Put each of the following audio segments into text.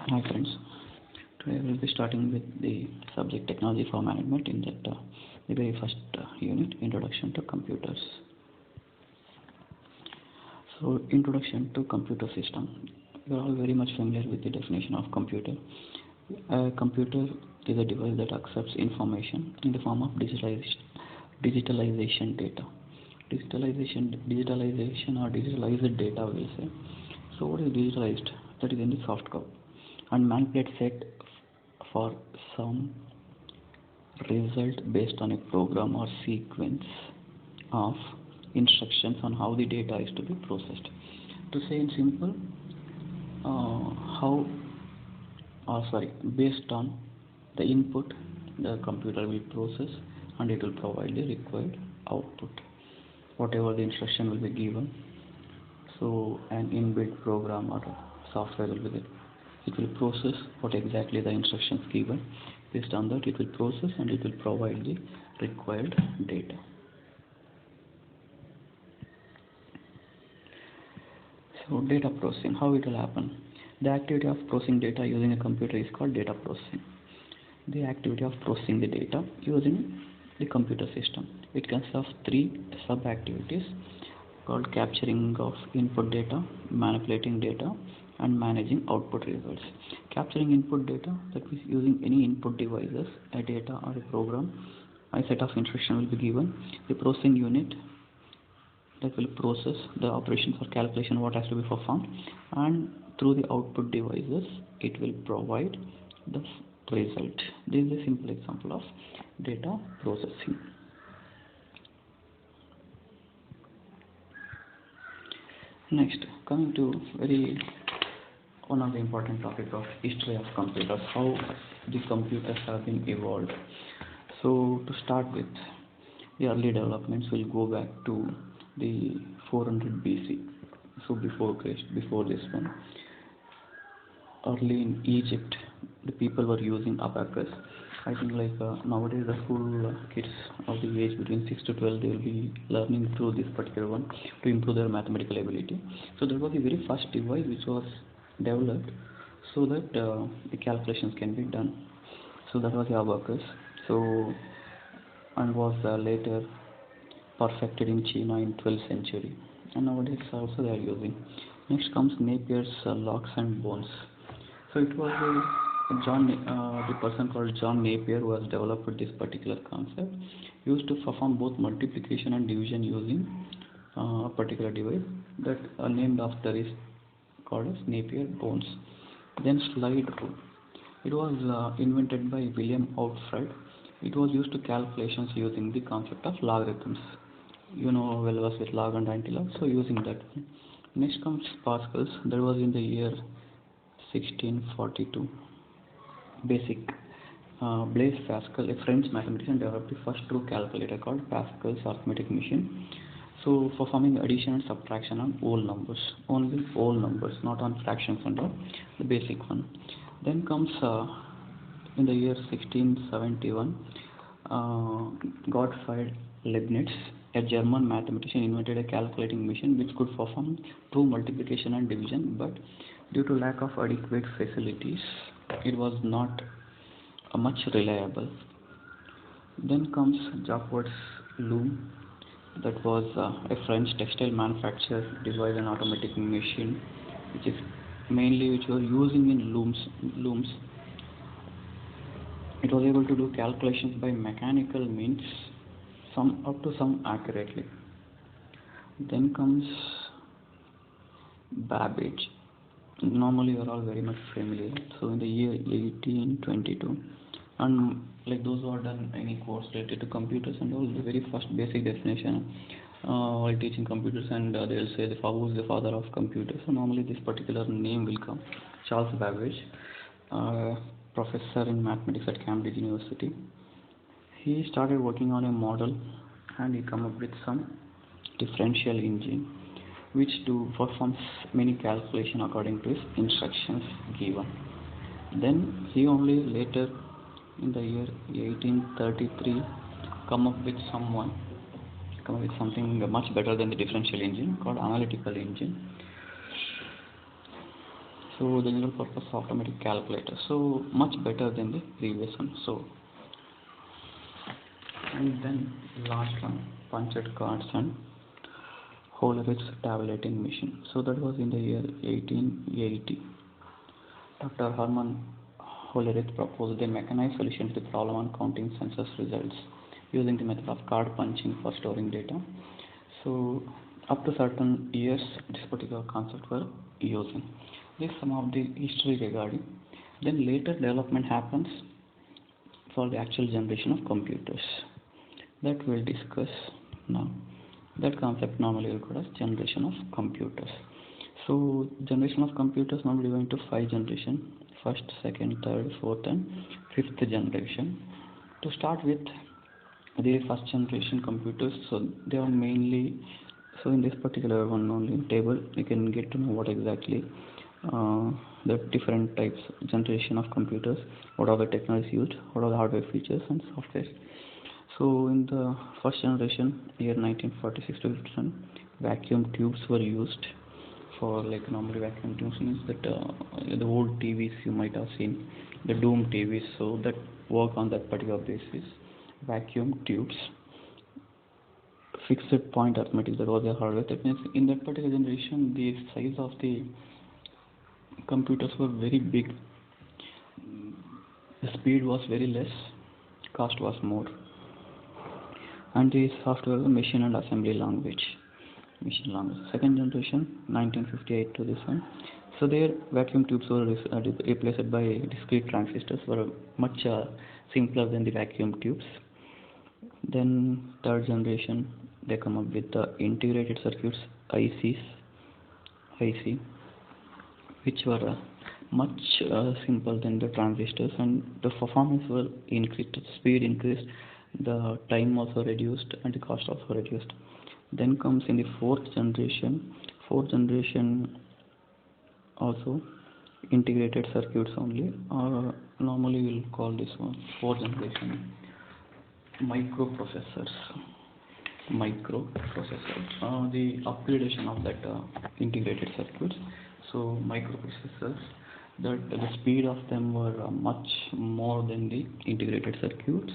Hi friends, today we will be starting with the subject technology for management in that the very first unit, introduction to computers. So introduction to computer system. We are all very much familiar with the definition of computer. A computer is a device that accepts information in the form of digitalization data. Digitalization or digitalized data will say. So what is digitalized? That is in the soft copy and manipulate set for some result based on a program or sequence of instructions on how the data is to be processed. To say in simple, based on the input, the computer will process and it will provide the required output. Whatever the instruction will be given, so an inbuilt program or software will be there. It will process what exactly the instructions given. Based on that, it will process and it will provide the required data. So data processing, how it will happen? The activity of processing data using a computer is called data processing. The activity of processing the data using the computer system. It consists of three sub-activities called capturing of input data, manipulating data, and managing output results. Capturing input data, that means using any input devices, a data or a program, a set of instructions will be given. The processing unit that will process the operations or calculation what has to be performed, and through the output devices it will provide the result. This is a simple example of data processing. Next, coming to one of the important topics of history of computers, how the computers have been evolved. So to start with, the early developments will go back to the 400 BC. So before Christ, before this one, early in Egypt, the people were using abacus. I think nowadays the school kids of the age between 6 to 12, they will be learning through this particular one to improve their mathematical ability. So that was the very first device which was developed so that the calculations can be done. So that was the abacus. So and was later perfected in China in 12th century. And nowadays also they are using. Next comes Napier's locks and bones. So it was the person called John Napier who has developed this particular concept, used to perform both multiplication and division using a particular device that named after is called as Napier bones. Then slide rule. It was invented by William Outfred. It was used to calculations using the concept of logarithms. You know well was with log and antilog, so using that. Next comes Pascal's. That was in the year 1642. Basic. Blaise Pascal, a French mathematician, developed the first true calculator called Pascal's arithmetic machine. So performing addition and subtraction on whole numbers, only whole numbers, not on fractions and all, the basic one. Then comes in the year 1671, Gottfried Leibniz, a German mathematician, invented a calculating machine which could perform true multiplication and division, but due to lack of adequate facilities, it was not much reliable. Then comes Jacquard's loom. That was a French textile manufacturer devised an automatic machine which was using in looms. It was able to do calculations by mechanical means, some accurately. Then comes Babbage. Normally you are all very much familiar. So in the year 1822, and like those who have done any course related to computers and all, the very first basic definition while teaching computers, and they'll say who is the father of computers. So normally this particular name will come, Charles Babbage, professor in mathematics at Cambridge University. He started working on a model and he come up with some differential engine which to perform many calculation according to his instructions given. Then he only later in the year 1833 come up with something much better than the differential engine called analytical engine. So the general purpose automatic calculator, so much better than the previous one. So and then last one, punched cards and Hollerith's tabulating machine. So that was in the year 1880. Dr. Hermann Hollerith proposed a mechanized solution to the problem on counting census results using the method of card punching for storing data. So up to certain years, this particular concept were using. This is some of the history regarding. Then later development happens for the actual generation of computers. That we'll discuss now. That concept normally we call as generation of computers. So generation of computers normally going to 5 generation: first, second, third, fourth, and fifth generation. To start with the first generation computers, so they are mainly, so in this particular one only table you can get to know what exactly the different types generation of computers, what are the technologies used, what are the hardware features and software. So in the first generation, year 1946 to 57, vacuum tubes were used for, like, normally vacuum tubes means that the old TVs you might have seen, the Doom TVs, so that work on that particular basis. Vacuum tubes, fixed point arithmetic, that was the hardware. That means in that particular generation, the size of the computers were very big, the speed was very less, cost was more, and the software was machine and assembly language. Second generation, 1958 to this one. So their vacuum tubes were replaced by discrete transistors, were much simpler than the vacuum tubes. Then third generation, they come up with the integrated circuits, IC, which were much simple than the transistors, and the performance were increased, the speed increased, the time also reduced, and the cost also reduced. Then comes in the fourth generation also integrated circuits only, or normally we'll call this one fourth generation microprocessors. The upgradation of that integrated circuits. So microprocessors, that the speed of them were much more than the integrated circuits,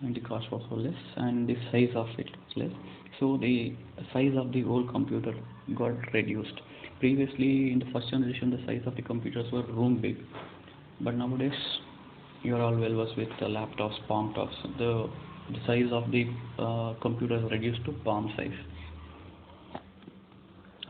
and the cost was less, and the size of it was less. So the size of the whole computer got reduced. Previously in the first generation, the size of the computers were room big, but nowadays you are all well versed with the laptops, palm tops. The size of the computer is reduced to palm size.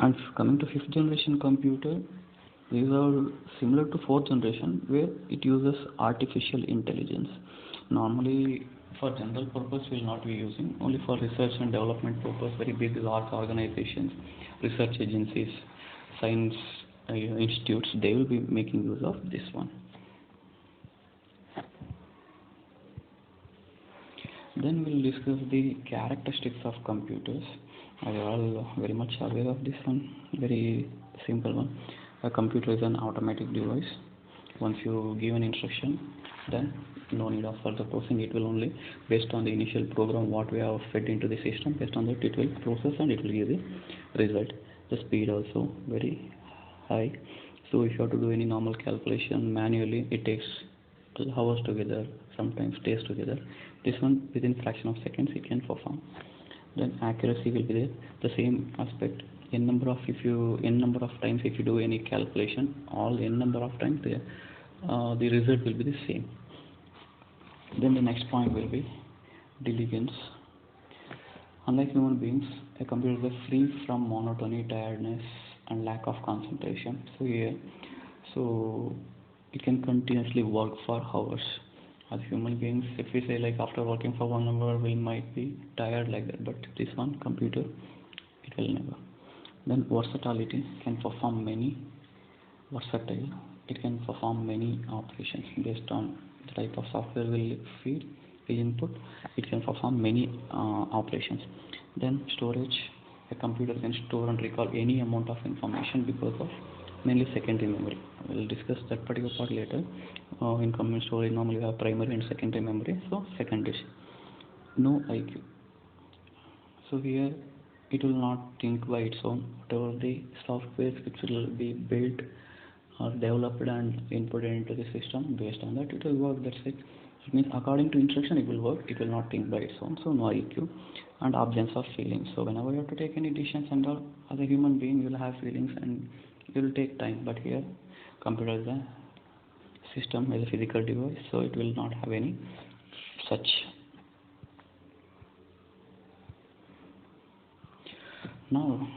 And coming to fifth generation computer, these are similar to fourth generation, where it uses artificial intelligence. Normally for general purpose we will not be using, only for research and development purpose. Very big large organizations, research agencies, science institutes, they will be making use of this one. Then we'll discuss the characteristics of computers. Are you all very much aware of this one? Very simple one. A computer is an automatic device. Once you give an instruction, then no need of further processing. It will only, based on the initial program what we have fed into the system, based on that it will process and it will give the result. The speed also very high. So if you have to do any normal calculation manually, it takes hours together, sometimes days together. This one within fraction of seconds it can perform. Then accuracy will be there, the same aspect. N number of times if you do any calculation, all n number of times the result will be the same. Then the next point will be diligence. Unlike human beings, a computer is free from monotony, tiredness, and lack of concentration. So it can continuously work for hours. As human beings, if we say like after working for 1 hour, we might be tired like that, but this one computer, it will never. Then versatility, can perform many operations based on the type of software will feed the input. It can perform many operations. Then storage, a computer can store and recall any amount of information because of mainly secondary memory. We'll discuss that particular part later. In common storage, normally we have primary and secondary memory. So secondary, no IQ. So here it will not think by its own. Whatever the software which will be built are developed and inputted into the system. Based on that, it will work. That's it. It means according to instruction, it will work. It will not think by its own. So no IQ and absence of feelings. So whenever you have to take any decisions and all, as a human being, you will have feelings and it will take time. But here, computer is a system, is a physical device, so it will not have any such. Now,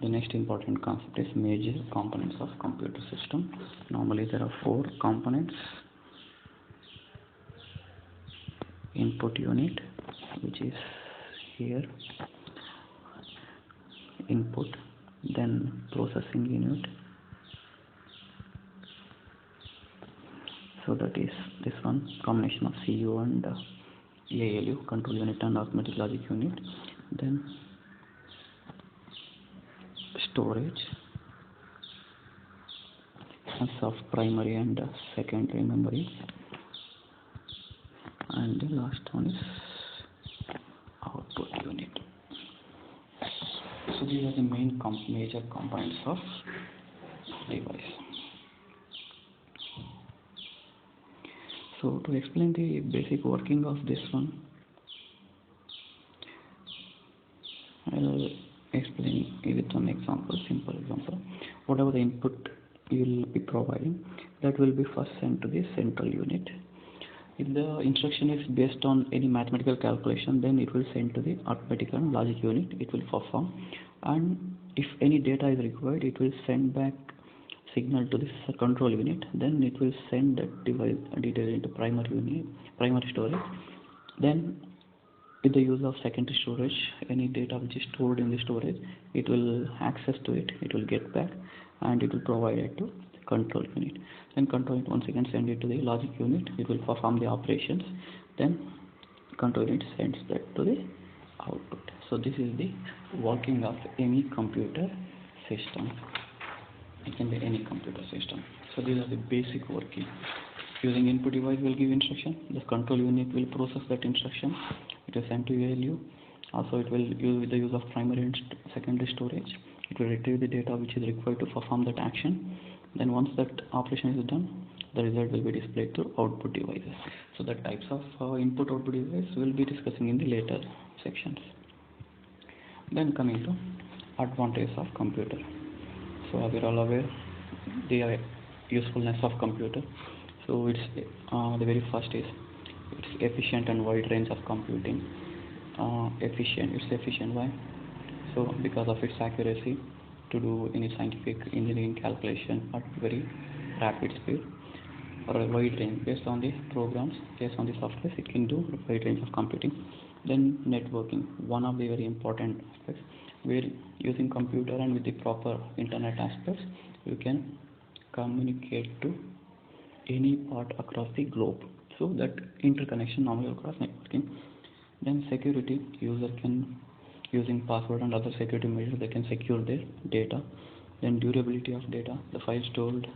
the next important concept is major components of computer system. Normally there are four components. Input unit, which is here, input, then processing unit, so that is this one, combination of CU and ALU, control unit and arithmetic logic unit, then storage, of primary and secondary memory, and the last one is output unit. So these are the main major components of device. So to explain the basic working of this one, I'll explain with an example, simple example. Whatever the input you will be providing, that will be first sent to the central unit. If the instruction is based on any mathematical calculation, then it will send to the arithmetic and logic unit. It will perform, and if any data is required, it will send back signal to this control unit. Then it will send that device detail into primary storage. Then with the use of secondary storage, any data which is stored in the storage, it will access to it. It will get back, and it will provide it to control unit. Then control unit once again send it to the logic unit. It will perform the operations. Then control unit sends that to the output. So this is the working of any computer system. It can be any computer system. So these are the basic working. Using input device will give instruction. The control unit will process that instruction. It will send to ALU. Also, it will use with the use of primary and secondary storage. It will retrieve the data which is required to perform that action. Then once that operation is done, the result will be displayed to output devices. So the types of input output device we'll be discussing in the later sections. Then coming to advantages of computer. So we are all aware the usefulness of computer. So it's the very first is it's efficient and wide range of computing. It's efficient. Why? So because of its accuracy to do any scientific engineering calculation at very rapid speed, or a wide range based on the programs, based on the software, it can do a wide range of computing. Then networking, one of the very important aspects, where using computer and with the proper internet aspects, you can communicate to any part across the globe. So that interconnection normally across networking. Then security, user can using password and other security measures, they can secure their data. Then durability of data, the file stored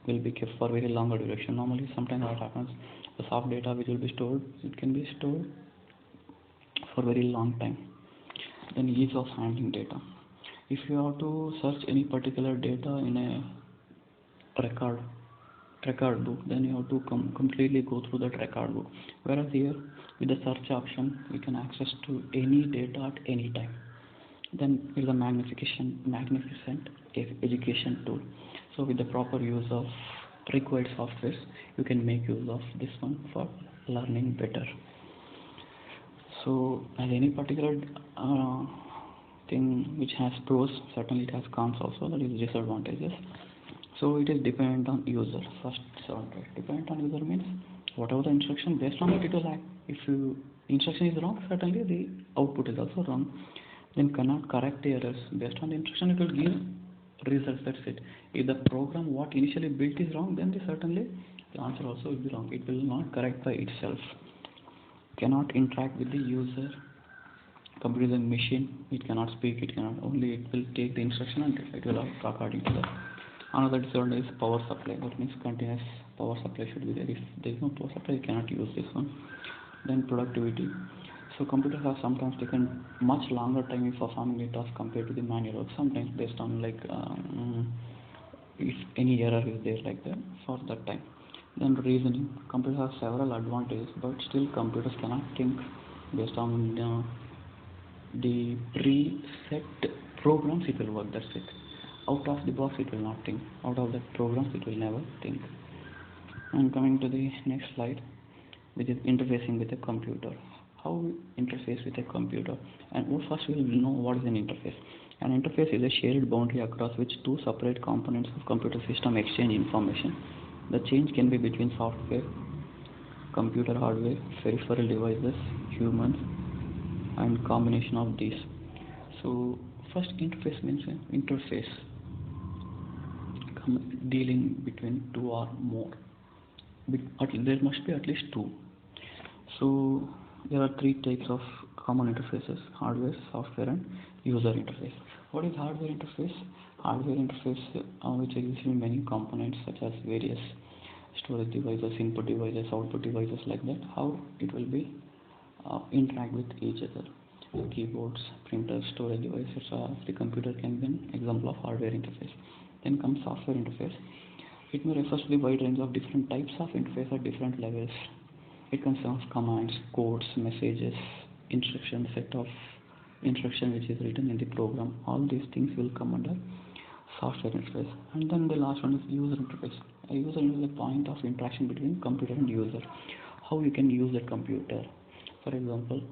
will be kept for very longer duration. Normally sometimes what happens, the soft data which will be stored, it can be stored for very long time. Then ease of handling data. If you have to search any particular data in a record book, then you have to completely go through that record book. Whereas here, with the search option, you can access to any data at any time. Then is a magnificent education tool. So with the proper use of required softwares, you can make use of this one for learning better. So as any particular thing which has pros, certainly it has cons also, that is disadvantages. So it is dependent on user. First disadvantage, dependent on user means whatever the instruction, based on it will act. If instruction is wrong, certainly the output is also wrong. Then cannot correct the errors. Based on the instruction, it will give results. That's it. If the program what initially built is wrong, then certainly the answer also will be wrong. It will not correct by itself. Cannot interact with the user. Computer is a machine. It cannot speak. It will take the instruction and it will act according to that. Another disadvantage is power supply. That means continuous power supply should be there. If there is no power supply, you cannot use this one. Then productivity. So computers have sometimes taken much longer time in performing a task compared to the manual work. Sometimes based on if any error is there like that for that time. Then reasoning. Computers have several advantages, but still computers cannot think based on the preset programs. It will work. That's it. Out of the box, it will not think. Out of the programs, it will never think. And coming to the next slide, which is interfacing with a computer. How we interface with a computer? And first we will know what is an interface. An interface is a shared boundary across which two separate components of computer system exchange information. The change can be between software, computer hardware, peripheral devices, humans, and combination of these. So first, interface means interface dealing between two or more. There must be at least two. So there are three types of common interfaces: hardware, software, and user interface. What is hardware interface? Hardware interface which exists in many components such as various storage devices, input devices, output devices, like that. How it will be interact with each other. Keyboards, printers, storage devices, the computer can be an example of hardware interface. Then comes software interface. It may refer to the wide range of different types of interface at different levels. It concerns commands, codes, messages, instruction set of instruction which is written in the program. All these things will come under software interface. And then the last one is user interface. A user is a point of interaction between computer and user. How you can use the computer. For example,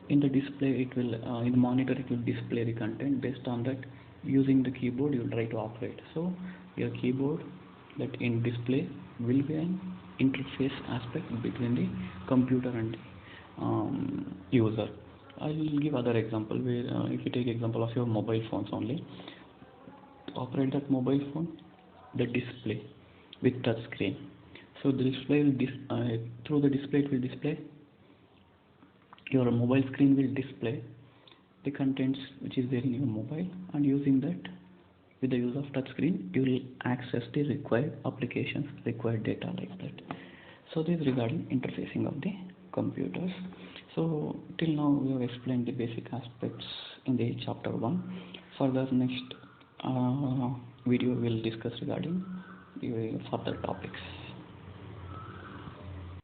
in the display, it will in the monitor it will display the content. Based on that, using the keyboard, you will try to operate. So your keyboard that in display will be an interface aspect between the computer and user. I will give other example where if you take example of your mobile phones only, to operate that mobile phone, the display with touch screen. So the display will through the display it will display your mobile screen will display the contents which is there in your mobile, and using that with the use of touch screen you will access the required applications, required data, like that. So this is regarding interfacing of the computers. So till now we have explained the basic aspects in the chapter 1. Further next video we will discuss regarding the further topics.